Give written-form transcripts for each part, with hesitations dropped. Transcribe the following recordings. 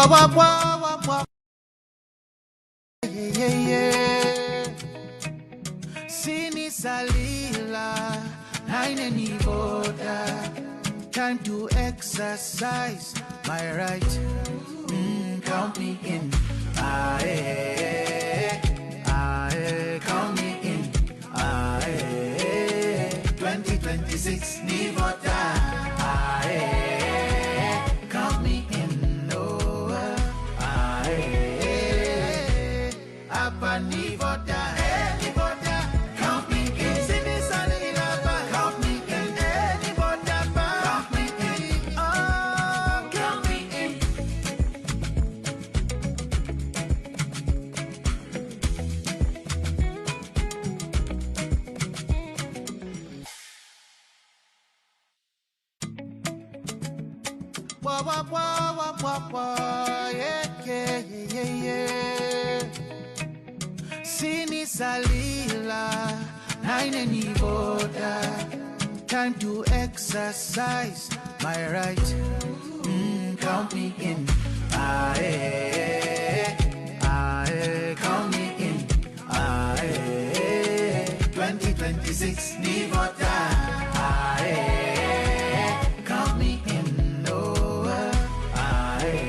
wah, wah, wah, wah. Yeah, yeah. Sini salila, naine ni boda. Time to exercise my right. Count me in. Aye, aye, count me in. Aye, 2026 ni voda. Aye, count me in. Oh, aye, apa ni voda. Ni voda, count me in. Sini salila ba, count me in. Ni voda ba, count me in. Oh, count me in. Wah, wah, wah, wah, wah, wah, yeah, yeah, yeah, yeah. Sini salila, naine ni boda. Time to exercise my right. Count me in. Aye, aye, count me in. Aye, 2026 ni voda. Aye, count me in. Oh, aye,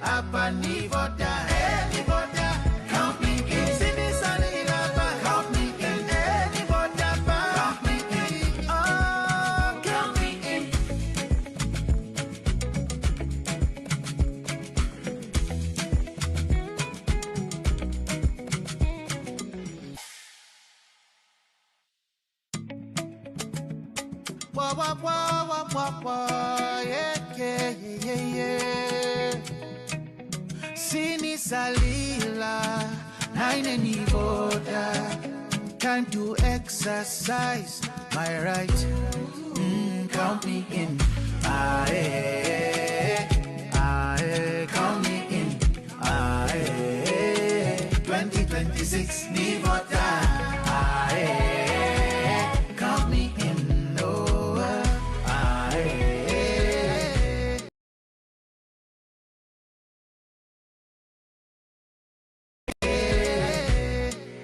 apa ni voda. Ni voda, count me in. Sini salila ba, count me in. Ni voda ba, count me in. Oh, count me in. Wah, wah, wah, wah, wah, wah, yeah, yeah, yeah, yeah. Sini salila, naine ni voda. Time to exercise my right. Count me in. Aye, aye, count me in. Aye, 2026 ni voda. Aye, count me in. Oh, aye.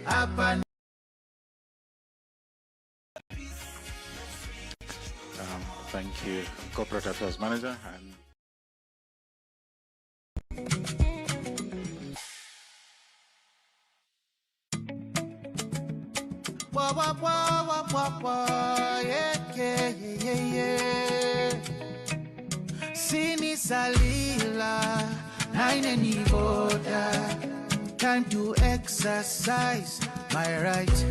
Apa Thank you, Corporate Affairs Manager. And wah, wah, wah, wah, wah, wah, yeah, yeah, yeah, yeah. Sini salila, naine ni voda. Time to exercise my right.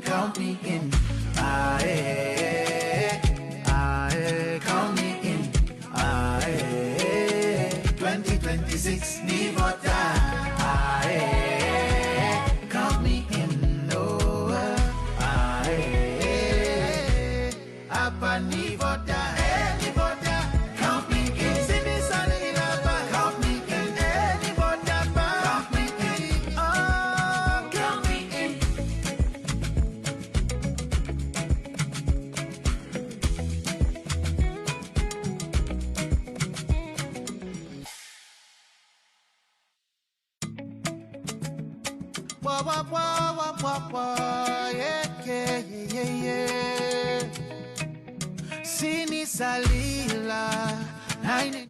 Count me in. Aye, aye, count me in. Aye, 2026 ni voda. Aye, count me in. Oh, aye, apa ni voda. Ni voda, count me in. Sini salila ba, count me in. Ni voda ba, count me in. Oh, count me in. Wah, wah, wah, wah, wah, wah, yeah, yeah, yeah, yeah. Sini salila, naine.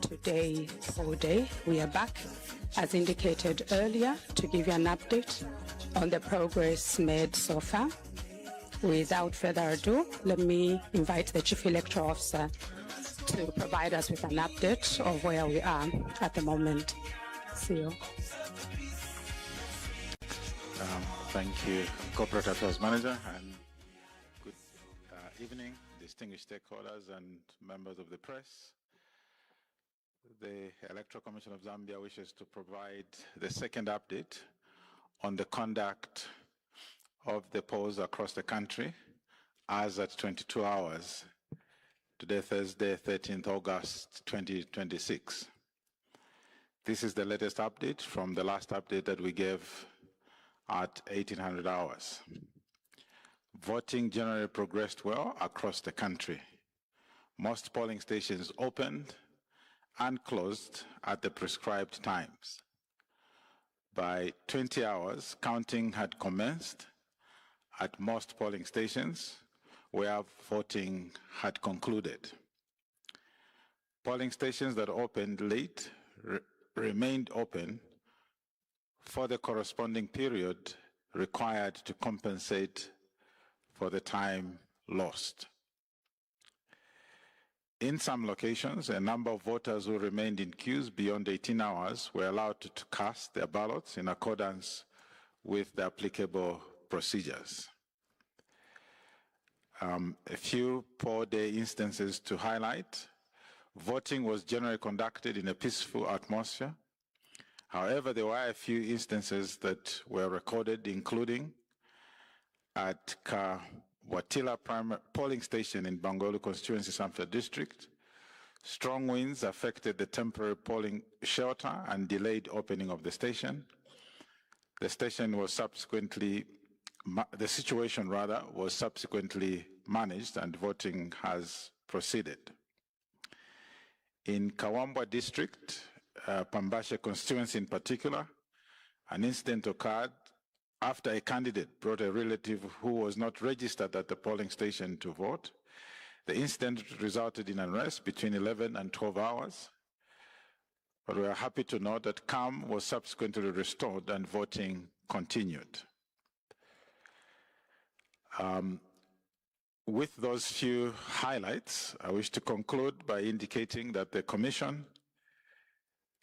Today, full day, we are back, as indicated earlier, to give you an update on the progress made so far. Without further ado, let me invite the Chief Electoral Officer to provide us with an update of where we are at the moment. See you. thank you, Corporate Affairs Manager. And good evening, distinguished stakeholders and members of the press. The Electoral Commission of Zambia wishes to provide the second update on the conduct of the polls across the country as at 22 hours, today Thursday, 13th August 2026. This is the latest update from the last update that we gave at 1800 hours. Voting generally progressed well across the country. Most polling stations opened and closed at the prescribed times. By 20 hours, counting had commenced at most polling stations where voting had concluded. Polling stations that opened late remained open for the corresponding period required to compensate for the time lost. In some locations, a number of voters who remained in queues beyond 18 hours were allowed to cast their ballots in accordance with the applicable procedures. A few poor day instances to highlight. Voting was generally conducted in a peaceful atmosphere. However, there were a few instances that were recorded, including at Watila polling station in Bangolu constituency, Samfya district. Strong winds affected the temporary polling shelter and delayed opening of the station. The situation was subsequently managed and voting has proceeded. In Kawambwa district, Pambashe constituency in particular, an incident occurred after a candidate brought a relative who was not registered at the polling station to vote. The incident resulted in unrest between 11 and 12 hours, but we are happy to note that calm was subsequently restored and voting continued. With those few highlights, I wish to conclude by indicating that the Commission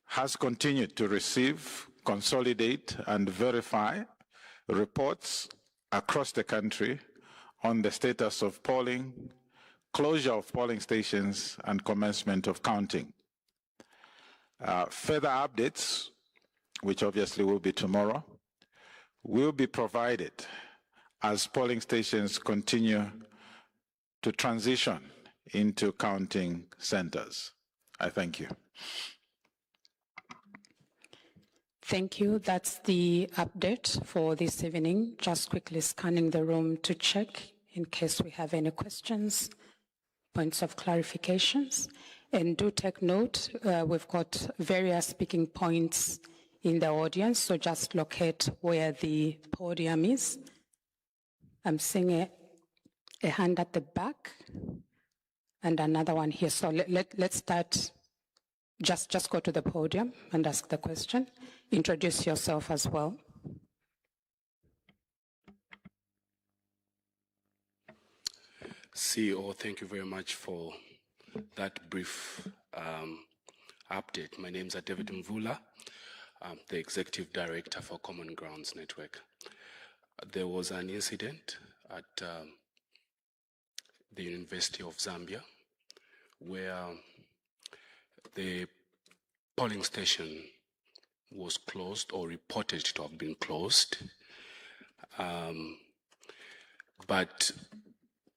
has continued to receive, consolidate, and verify reports across the country on the status of polling, closure of polling stations, and commencement of counting. Further updates, which obviously will be tomorrow, will be provided as polling stations continue to transition into counting centers. I thank you. Thank you. That's the update for this evening. Just quickly scanning the room to check in case we have any questions, points of clarifications. And do take note, we've got various speaking points in the audience, so just locate where the podium is. I'm seeing a hand at the back and another one here. So let's start. Just go to the podium and ask the question. Introduce yourself as well. CEO, thank you very much for that brief update. My name is David Mvula. I'm the Executive Director for Common Grounds Network. There was an incident at the University of Zambia where the polling station was closed or reported to have been closed. But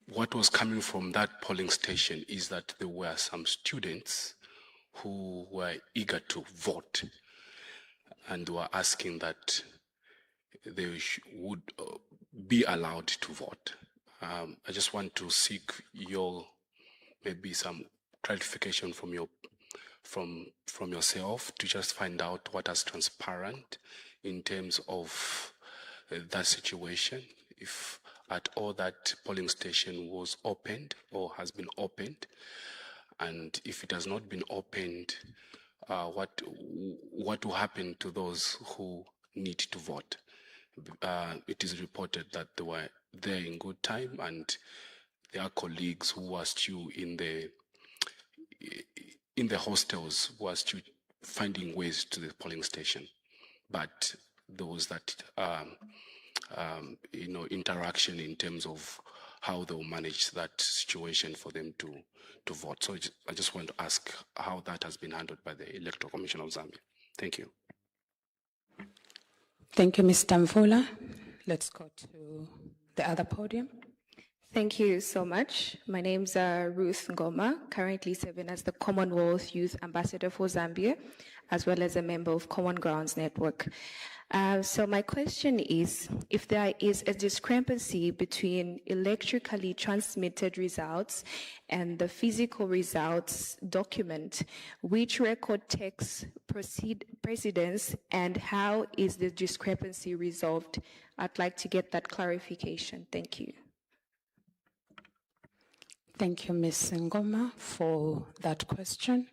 what was coming from that polling station is that there were some students who were eager to vote and were asking that they would be allowed to vote. I just want to seek your maybe some clarification from yourself to just find out what is transparent in terms of that situation, if at all that polling station was opened or has been opened, and if it has not been opened, what will happen to those who need to vote? It is reported that they were there in good time and their colleagues who were still in the hostels were still finding ways to the polling station, but there was that interaction in terms of how they'll manage that situation for them to vote. So I just want to ask how that has been handled by the Electoral Commission of Zambia. Thank you. Thank you, Mr. Mvula. Let's go to the other podium. Thank you so much. My name's Ruth Ngoma, currently serving as the Commonwealth Youth Ambassador for Zambia, as well as a member of Common Grounds Network. So my question is, if there is a discrepancy between electrically transmitted results and the physical results document, which record takes precedence and how is the discrepancy resolved? I'd like to get that clarification. Thank you. Thank you, Ms. Ngoma, for that question.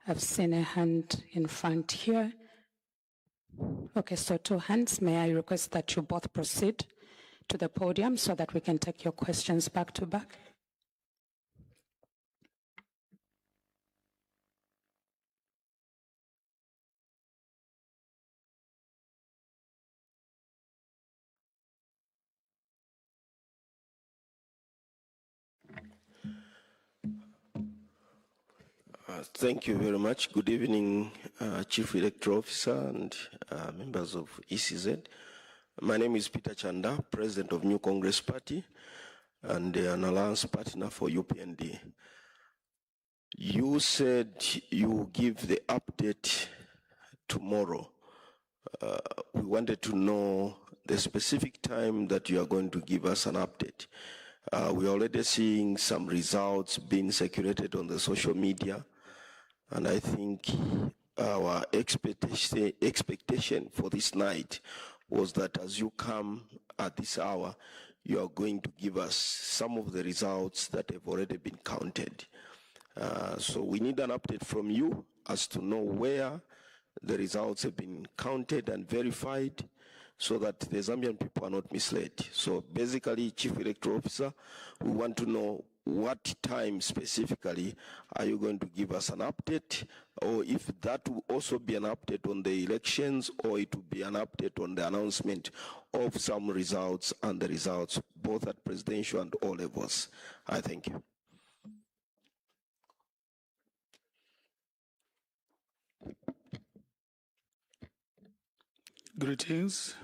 I've seen a hand in front here. Okay, so 2 hands. May I request that you both proceed to the podium so that we can take your questions back to back? Thank you very much. Good evening, Chief Electoral Officer and members of ECZ. My name is Peter Chanda, President of New Congress Party and an alliance partner for UPND. You said you will give the update tomorrow. We wanted to know the specific time that you are going to give us an update. We're already seeing some results being circulated on the social media. And I think our expectation for this night was that as you come at this hour, you are going to give us some of the results that have already been counted. So we need an update from you as to know where the results have been counted and verified so that the Zambian people are not misled. So basically, Chief Electoral Officer, we want to know what time specifically are you going to give us an update, or if that will also be an update on the elections, or it will be an update on the announcement of some results and the results both at presidential and all levels. I thank you. Greetings.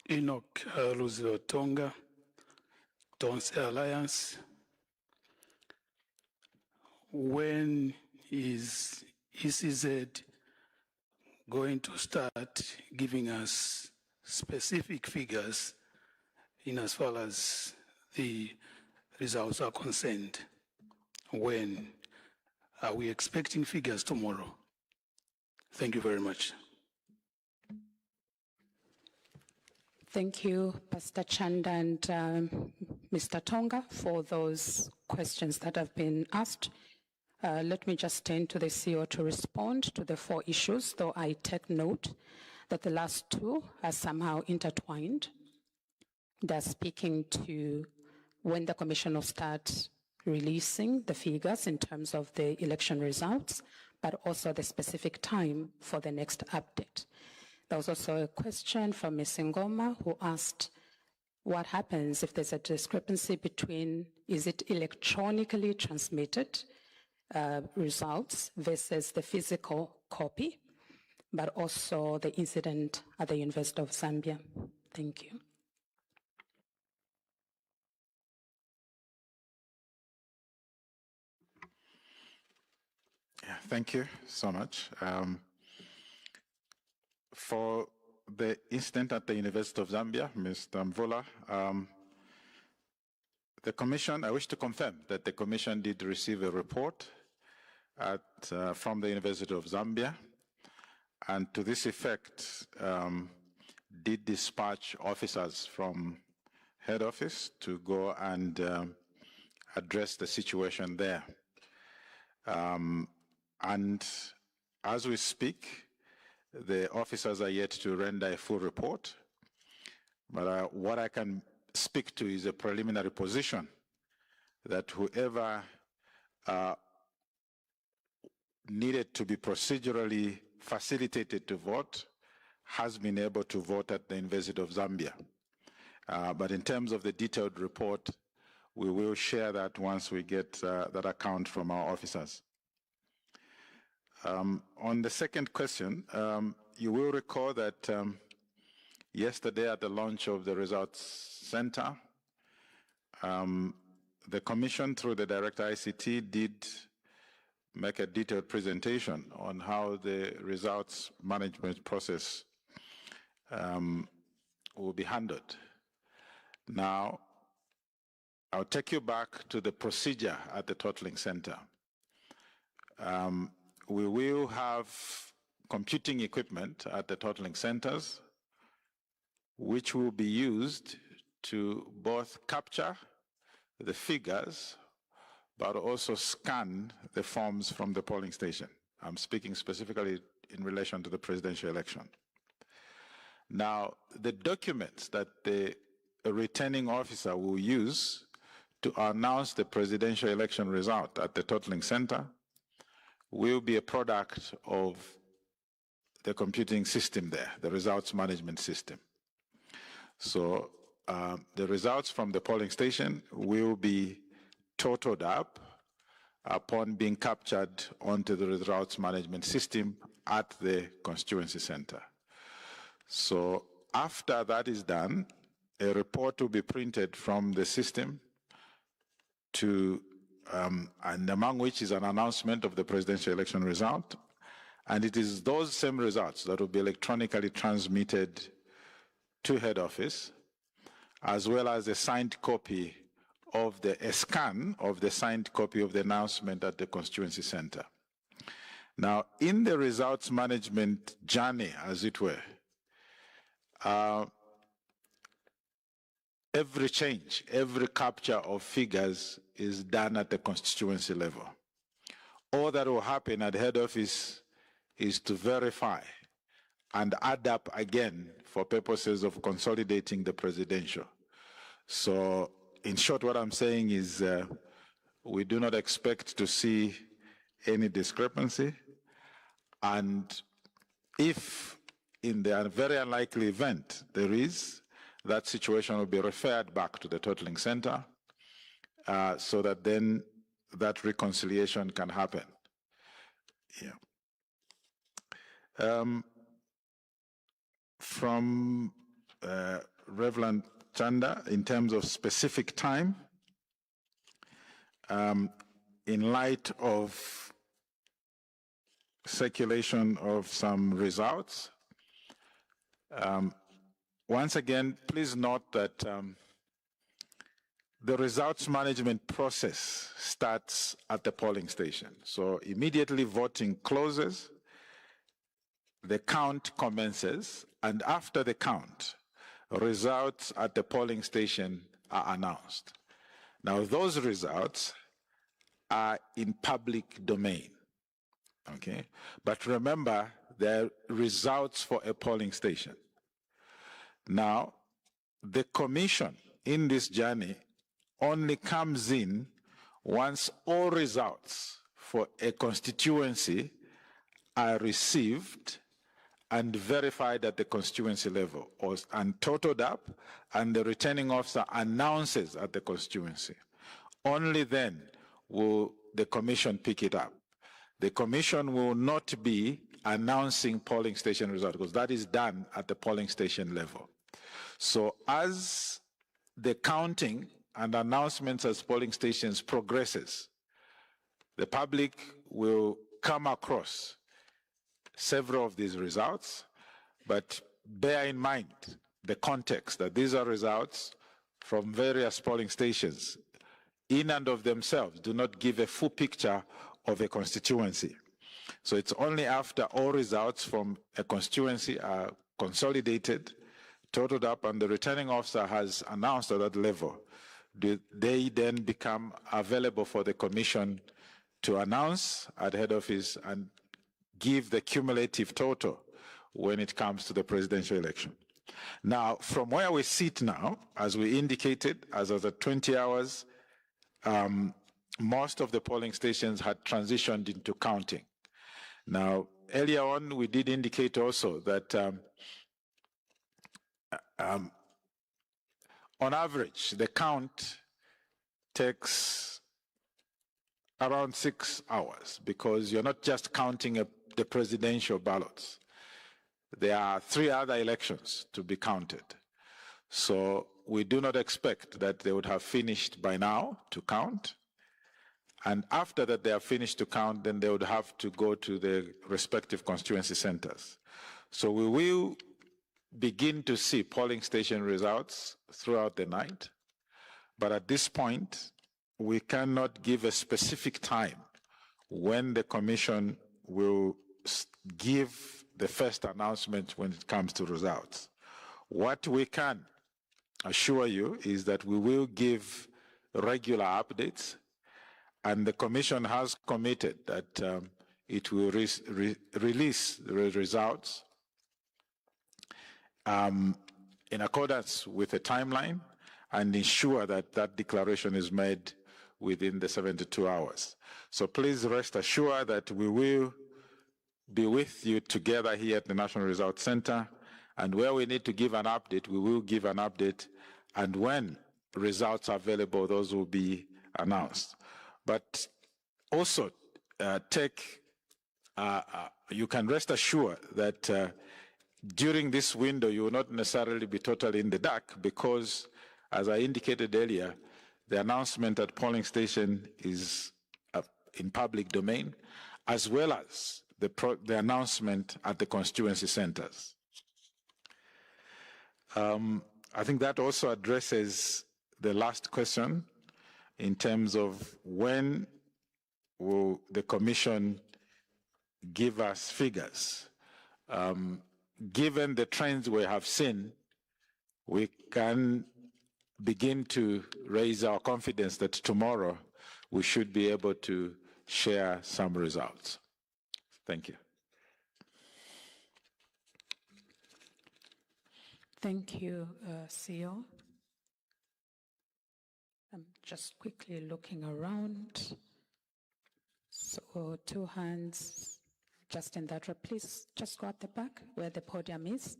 Enoch Luzilo Tonga, Tonse Alliance. When is ECZ going to start giving us specific figures in as far as the results are concerned? When are we expecting figures tomorrow? Thank you very much. Thank you, Pastor Chanda and Mr. Tonga, for those questions that have been asked. Let me just turn to the CEO to respond to the 4 issues, though I take note that the last 2 are somehow intertwined. They're speaking to when the Commission will start releasing the figures in terms of the election results, but also the specific time for the next update. There was also a question from Ms. Ngoma who asked what happens if there's a discrepancy between, is it electronically transmitted results versus the physical copy, but also the incident at the University of Zambia. Thank you. Yeah, thank you so much. For the incident at the University of Zambia, Mr. Mvula, the Commission, I wish to confirm that the Commission did receive a report from the University of Zambia, and to this effect, did dispatch officers from head office to go and address the situation there. And as we speak, the officers are yet to render a full report, but what I can speak to is a preliminary position that whoever needed to be procedurally facilitated to vote has been able to vote at the University of Zambia. But in terms of the detailed report, we will share that once we get that account from our officers. On the second question, you will recall that yesterday at the launch of the Results Center, the Commission through the Director ICT did make a detailed presentation on how the results management process will be handled. Now, I'll take you back to the procedure at the totaling center. We will have computing equipment at the totaling centers, which will be used to both capture the figures, but also scan the forms from the polling station. I'm speaking specifically in relation to the presidential election. Now, the documents that the returning officer will use to announce the presidential election result at the totaling center will be a product of the computing system there, the results management system. So the results from the polling station will be totaled up upon being captured onto the results management system at the constituency center. So after that is done, a report will be printed from the system to, and among which is an announcement of the presidential election result. And it is those same results that will be electronically transmitted to head office, as well as a signed copy of a scan of the signed copy of the announcement at the constituency center. Now, in the results management journey, as it were, every change, every capture of figures is done at the constituency level. All that will happen at head office is to verify and add up again for purposes of consolidating the presidential. So, in short, what I'm saying is we do not expect to see any discrepancy, and if in the very unlikely event there is, that situation will be referred back to the totaling center so that then that reconciliation can happen. Yeah. From Reverend Chanda, in terms of specific time, in light of circulation of some results, once again, please note that the results management process starts at the polling station. So immediately voting closes, the count commences, and after the count, results at the polling station are announced. Now, those results are in public domain, okay? But remember, they're results for a polling station. Now, the commission in this journey only comes in once all results for a constituency are received and verified at the constituency level and totaled up, and the returning officer announces at the constituency. Only then will the commission pick it up. The commission will not be announcing polling station results, because that is done at the polling station level. So as the counting and announcements as polling stations progresses, the public will come across several of these results, but bear in mind the context that these are results from various polling stations. In and of themselves do not give a full picture of a constituency. So it's only after all results from a constituency are consolidated, totaled up, and the returning officer has announced at that level, do they then become available for the commission to announce at head office and give the cumulative total when it comes to the presidential election. Now, from where we sit now, as we indicated, as of the 20 hours, most of the polling stations had transitioned into counting. Now, earlier on, we did indicate also that on average, the count takes around 6 hours, because you're not just counting the presidential ballots. There are 3 other elections to be counted. So we do not expect that they would have finished by now to count. And after that, they are finished to count, then they would have to go to the respective constituency centers. So we will begin to see polling station results throughout the night. But at this point, we cannot give a specific time when the commission will give the first announcement when it comes to results. What we can assure you is that we will give regular updates, and the commission has committed that it will release the results in accordance with a timeline and ensure that that declaration is made within the 72 hours. So please rest assured that we will be with you together here at the National Results Center, and where we need to give an update, we will give an update, and when results are available, those will be announced. But also you can rest assured that during this window, you will not necessarily be totally in the dark, because, as I indicated earlier, the announcement at polling station is in public domain, as well as the announcement at the constituency centers. I think that also addresses the last question in terms of when will the commission give us figures. Given the trends we have seen, we can begin to raise our confidence that tomorrow we should be able to share some results. Thank you. Thank you, CEO. I'm just quickly looking around. So 2 hands just in that row. Please just go at the back where the podium is.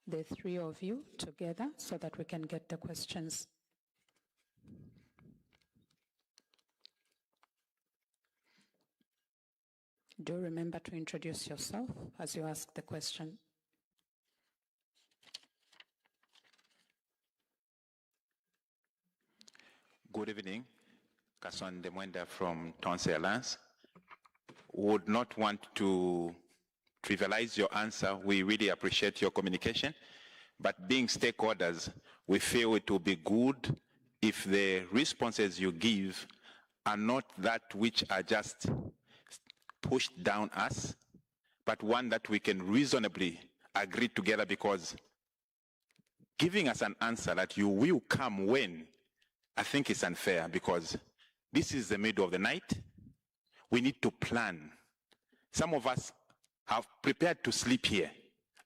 The 3 of you together so that we can get the questions. Do remember to introduce yourself as you ask the question. Good evening. Kasson Demwenda from Tonse Alliance. Would not want to trivialize your answer. We really appreciate your communication. But being stakeholders, we feel it will be good if the responses you give are not that which are just pushed down us, but one that we can reasonably agree together, because giving us an answer that you will come when, I think it's unfair, because this is the middle of the night. We need to plan. Some of us have prepared to sleep here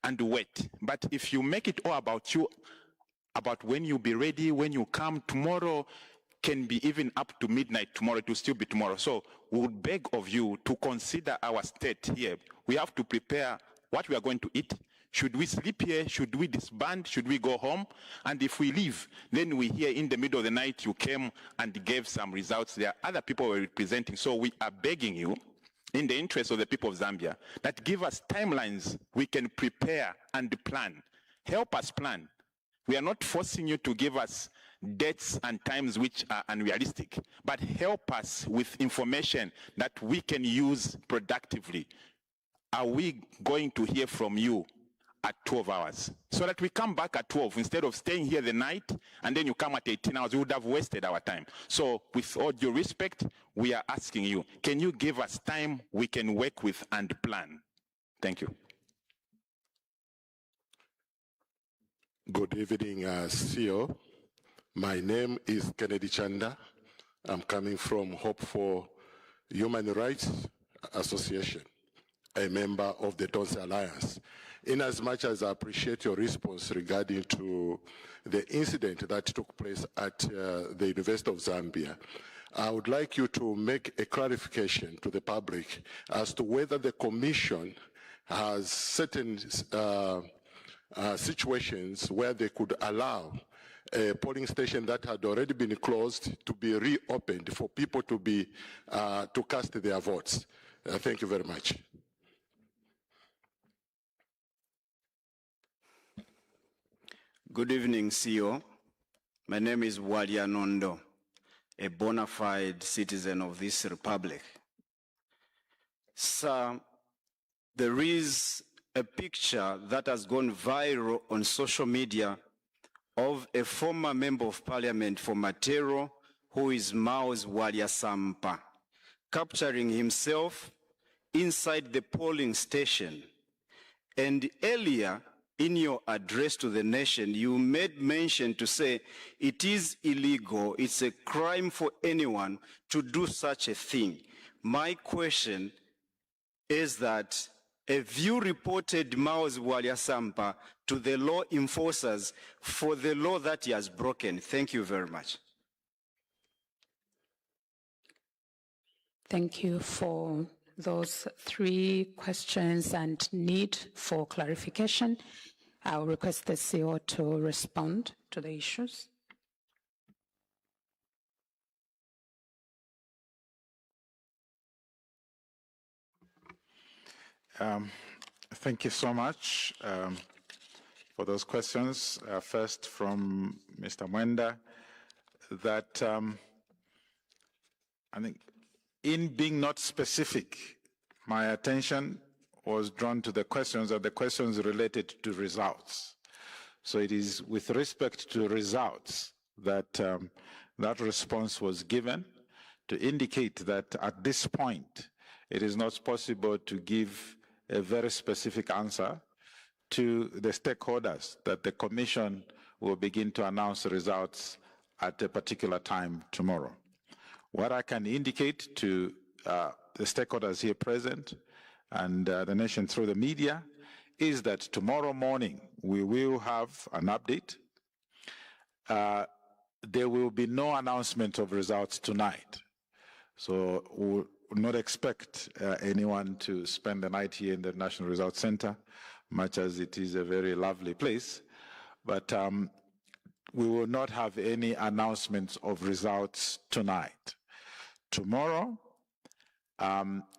and wait. But if you make it all about you, about when you be ready, when you come tomorrow, can be even up to midnight tomorrow, it will still be tomorrow. So we would beg of you to consider our state here. We have to prepare what we are going to eat. Should we sleep here? Should we disband? Should we go home? And if we leave, then we hear in the middle of the night you came and gave some results. There are other people we're representing. So we are begging you, in the interest of the people of Zambia, that give us timelines we can prepare and plan. Help us plan. We are not forcing you to give us dates and times which are unrealistic, but help us with information that we can use productively. Are we going to hear from you at 12 hours? So that we come back at 12 instead of staying here the night and then you come at 18 hours, we would have wasted our time. So with all due respect, we are asking you, can you give us time we can work with and plan? Thank you. Good evening, CEO. My name is Kennedy Chanda. I'm coming from Hope for Human Rights Association, a member of the Tonse Alliance. In as much as I appreciate your response regarding to the incident that took place at the University of Zambia, I would like you to make a clarification to the public as to whether the Commission has certain situations where they could allow a polling station that had already been closed to be reopened for people to be to cast their votes. Thank you very much. Good evening, CEO. My name is Walia Nondo. a bona fide citizen of this republic. Sir, there is a picture that has gone viral on social media of a former member of parliament for Matero, who is Maus Waliasampa, capturing himself inside the polling station. And earlier, in your address to the nation, you made mention to say it is illegal, it's a crime for anyone to do such a thing. My question is that, have you reported Maus Waliasampa to the law enforcers for the law that he has broken? Thank you very much. Thank you for those 3 questions and need for clarification. I'll request the CEO to respond to the issues. Thank you so much for those questions. First from Mr. Mwenda, that I think in being not specific, my attention was drawn to the questions related to results. So it is with respect to results that that response was given to indicate that at this point, it is not possible to give a very specific answer to the stakeholders that the Commission will begin to announce the results at a particular time tomorrow. What I can indicate to the stakeholders here present and the nation through the media is that tomorrow morning we will have an update. There will be no announcement of results tonight. So we'll not expect anyone to spend the night here in the National Results Center, much as it is a very lovely place. But we will not have any announcements of results tonight. Tomorrow,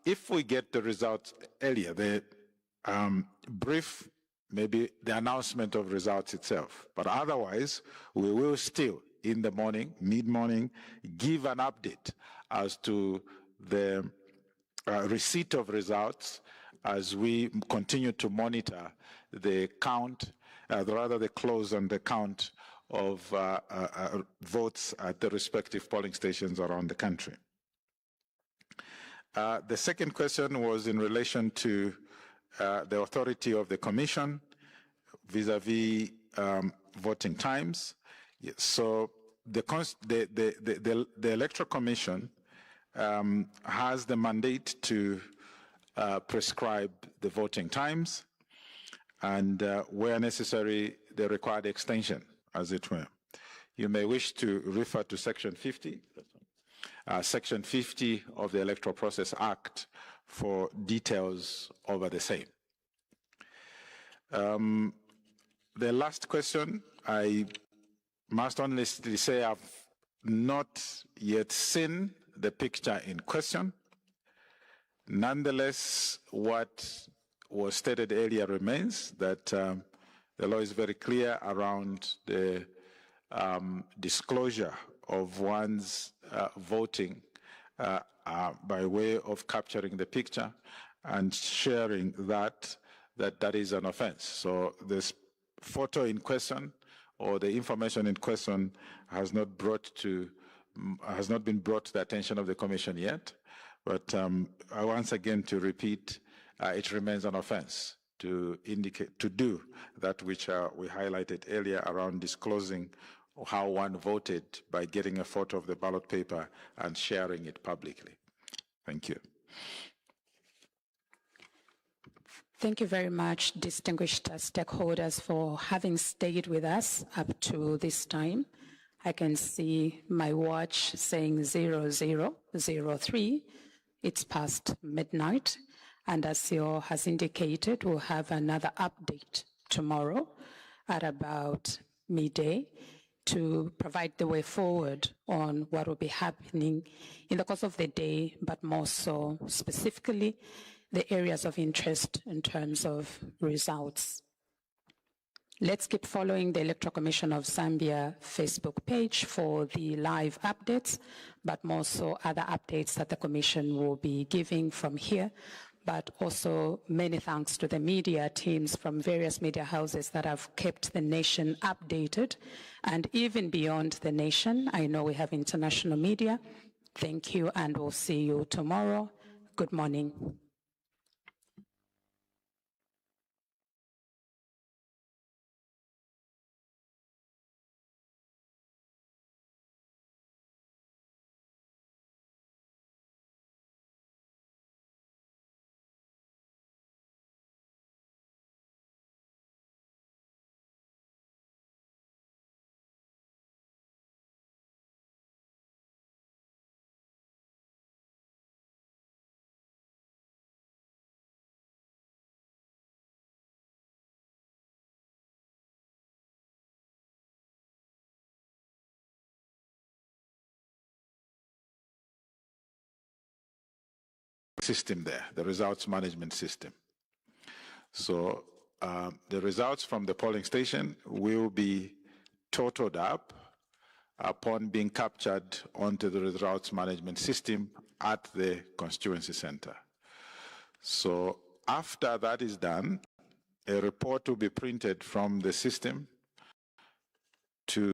if we get the results earlier, the brief, maybe the announcement of results itself. But otherwise, we will still, in the morning, mid-morning, give an update as to the receipt of results as we continue to monitor the count, rather the close and the count of votes at the respective polling stations around the country. The second question was in relation to the authority of the Commission vis-a-vis voting times. So the Electoral Commission has the mandate to prescribe the voting times and where necessary, the required extension, as it were. You may wish to refer to Section 50. Section 50 of the Electoral Process Act for details over the same. The last question, I must honestly say I've not yet seen the picture in question. Nonetheless, what was stated earlier remains, that the law is very clear around the disclosure of one's voting by way of capturing the picture and sharing that is an offense. So this photo in question or the information in question has not been brought to the attention of the Commission yet. But I once again to repeat, it remains an offense to do that which we highlighted earlier around disclosing how one voted by getting a photo of the ballot paper and sharing it publicly. Thank you. Thank you very much, distinguished stakeholders, for having stayed with us up to this time. I can see my watch saying 00:03. It's past midnight. And as CEO has indicated, we'll have another update tomorrow at about midday to provide the way forward on what will be happening in the course of the day, but more so specifically the areas of interest in terms of results. Let's keep following the Electoral Commission of Zambia Facebook page for the live updates, but more so other updates that the Commission will be giving from here. But also many thanks to the media teams from various media houses that have kept the nation updated, and even beyond the nation. I know we have international media. Thank you, and we'll see you tomorrow. Good morning. System there, the results management system. So the results from the polling station will be totaled up upon being captured onto the results management system at the constituency center. So after that is done, a report will be printed from the system to